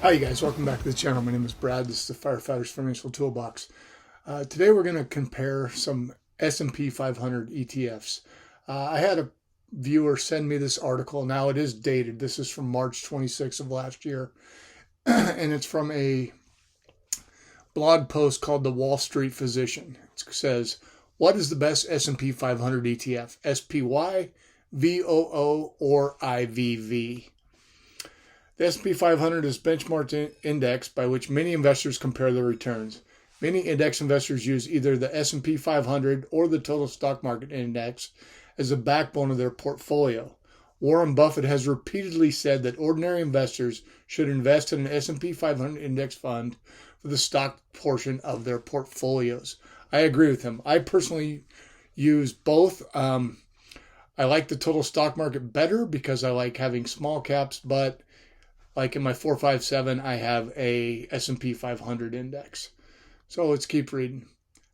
Hi, you guys. Welcome back to the channel. My name is Brad. This is the Firefighter's Financial Toolbox. Today we're going to compare some S&P 500 ETFs. I had a viewer send me this article. Now it is dated. This is from March 26th of last year. And it's from a blog post called The Wall Street Physician. It says, what is the best S&P 500 ETF? SPY, VOO, or IVV? The S&P 500 is a benchmark index by which many investors compare their returns. Many index investors use either the S&P 500 or the total stock market index as the backbone of their portfolio. Warren Buffett has repeatedly said that ordinary investors should invest in an S&P 500 index fund for the stock portion of their portfolios. I agree with him. I personally use both. I like the total stock market better because I like having small caps, but like in my 457, I have a S&P 500 index. So let's keep reading.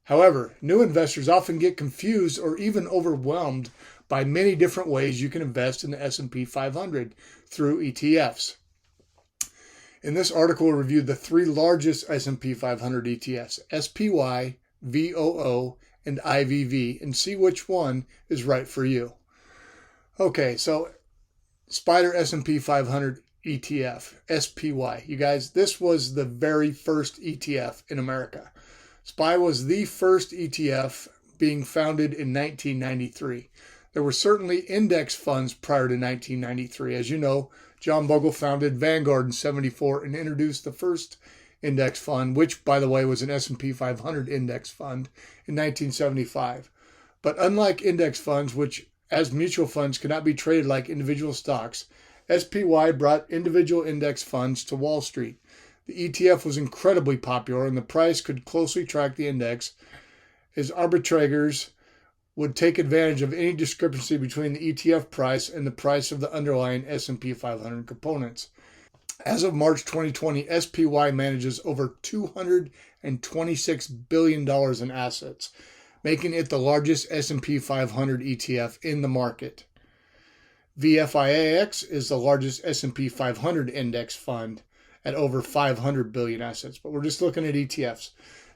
However, new investors often get confused or even overwhelmed by many different ways you can invest in the S&P 500 through ETFs. In this article, we reviewed the three largest S&P 500 ETFs, SPY, VOO, and IVV, and see which one is right for you. Okay, so Spider S&P 500 ETF, SPY. You guys, this was the very first ETF in America. SPY was the first ETF being founded in 1993. There were certainly index funds prior to 1993. As you know, John Bogle founded Vanguard in 74 and introduced the first index fund, which, by the way, was an S&P 500 index fund in 1975. But unlike index funds, which as mutual funds cannot be traded like individual stocks, SPY brought individual index funds to Wall Street. The ETF was incredibly popular, and the price could closely track the index, as arbitrageurs would take advantage of any discrepancy between the ETF price and the price of the underlying S&P 500 components. As of March 2020, SPY manages over $226 billion in assets, making it the largest S&P 500 ETF in the market. VFIAX is the largest S&P 500 index fund at over 500 billion assets, but we're just looking at ETFs.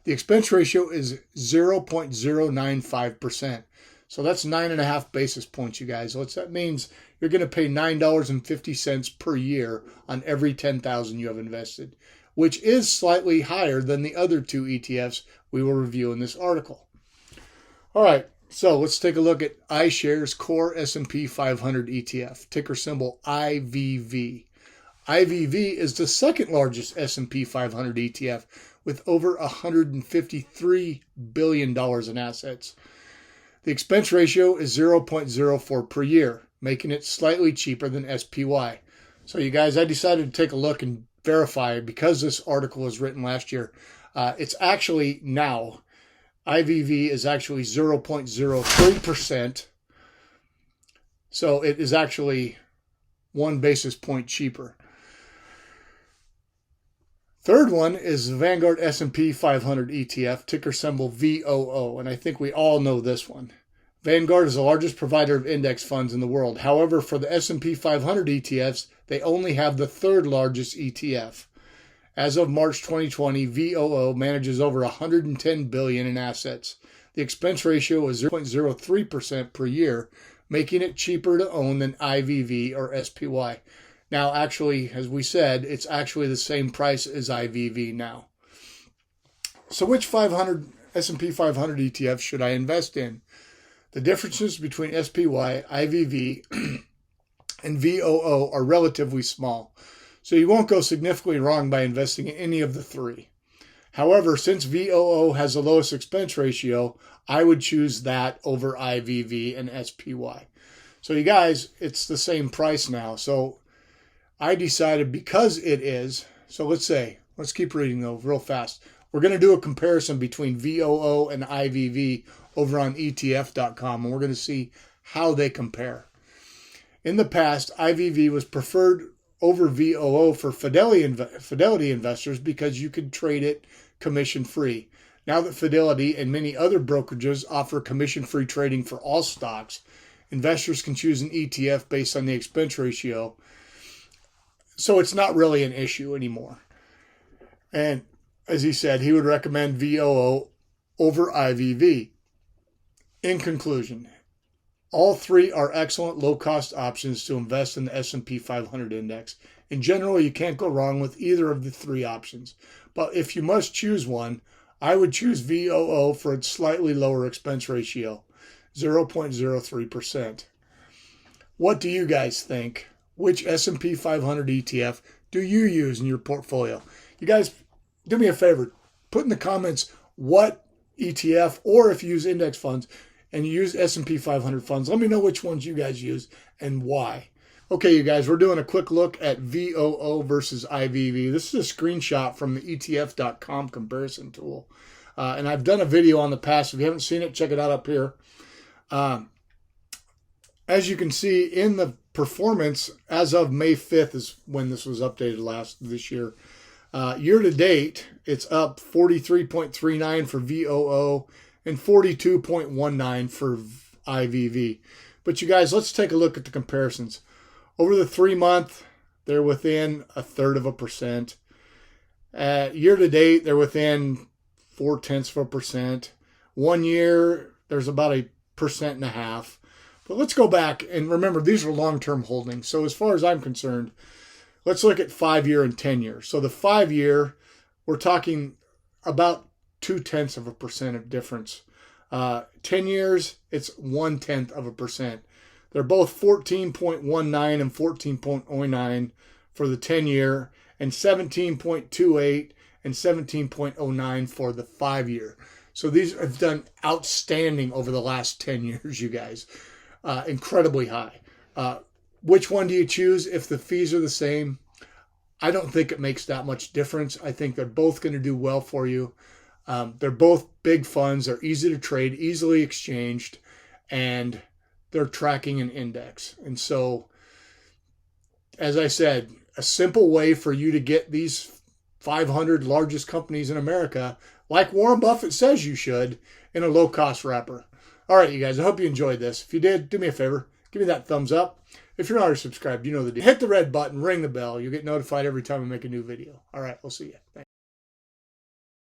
The expense ratio is 0.095%. So that's 9.5 basis points, you guys. So that means you're going to pay $9.50 per year on every $10,000 you have invested, which is slightly higher than the other two ETFs we will review in this article. All right. So let's take a look at iShares Core S&P 500 ETF, ticker symbol IVV. IVV is the second largest S&P 500 ETF with over $153 billion in assets. The expense ratio is 0.04 per year, making it slightly cheaper than SPY. So you guys, I decided to take a look and verify because this article was written last year. It's actually now IVV is actually 0.03%. So it is actually 1 basis point cheaper. Third one is the Vanguard S&P 500 ETF, ticker symbol VOO, and I think we all know this one. Vanguard is the largest provider of index funds in the world. However, for the S&P 500 ETFs, they only have the third largest ETF. As of March 2020, VOO manages over $110 billion in assets. The expense ratio is 0.03% per year, making it cheaper to own than IVV or SPY. Now, actually, as we said, it's actually the same price as IVV now. So which S&P 500 ETFs should I invest in? The differences between SPY, IVV, and VOO are relatively small, so you won't go significantly wrong by investing in any of the three. However, since VOO has the lowest expense ratio, I would choose that over IVV and SPY. So you guys, it's the same price now. So I decided because it is, so let's keep reading though real fast. We're going to do a comparison between VOO and IVV over on ETF.com, and we're going to see how they compare. In the past, IVV was preferred over VOO for Fidelity investors because you could trade it commission-free. Now that Fidelity and many other brokerages offer commission-free trading for all stocks, investors can choose an ETF based on the expense ratio So it's not really an issue anymore. And as he said, he would recommend VOO over IVV. In conclusion, all three are excellent low-cost options to invest in the S&P 500 index. In general, you can't go wrong with either of the three options. But if you must choose one, I would choose VOO for its slightly lower expense ratio, 0.03%. What do you guys think? Which S&P 500 ETF do you use in your portfolio? You guys, do me a favor. Put in the comments what ETF, or if you use index funds and you use S&P 500 funds, let me know which ones you guys use and why. Okay, you guys, we're doing a quick look at VOO versus IVV. This is a screenshot from the ETF.com comparison tool. And I've done a video on the past. If you haven't seen it, check it out up here. As you can see in the performance, as of May 5th is when this was updated this year. Year to date, it's up 43.39 for VOO and 42.19 for IVV. But you guys, let's take a look at the comparisons. Over the 3-month, they're within 0.33%. Year to date, they're within 0.4%. 1 year, there's about 1.5%. But let's go back and remember, these are long-term holdings. So as far as I'm concerned, let's look at 5-year and 10-year. So the 5-year, we're talking about 0.2% of difference. 10 years, it's 0.1%. They're both 14.19 and 14.09 for the 10-year, and 17.28 and 17.09 for the 5-year. So these have done outstanding over the last 10 years, you guys. Incredibly high. Which one do you choose if the fees are the same? I don't think it makes that much difference. I think they're both going to do well for you. They're both big funds. They're easy to trade, easily exchanged, and they're tracking an index. And so, as I said, a simple way for you to get these 500 largest companies in America, like Warren Buffett says you should, in a low-cost wrapper. All right, you guys, I hope you enjoyed this. If you did, do me a favor. Give me that thumbs up. If you're not already subscribed, you know the deal. Hit the red button, ring the bell. You'll get notified every time I make a new video. All right, we'll see you. Thanks.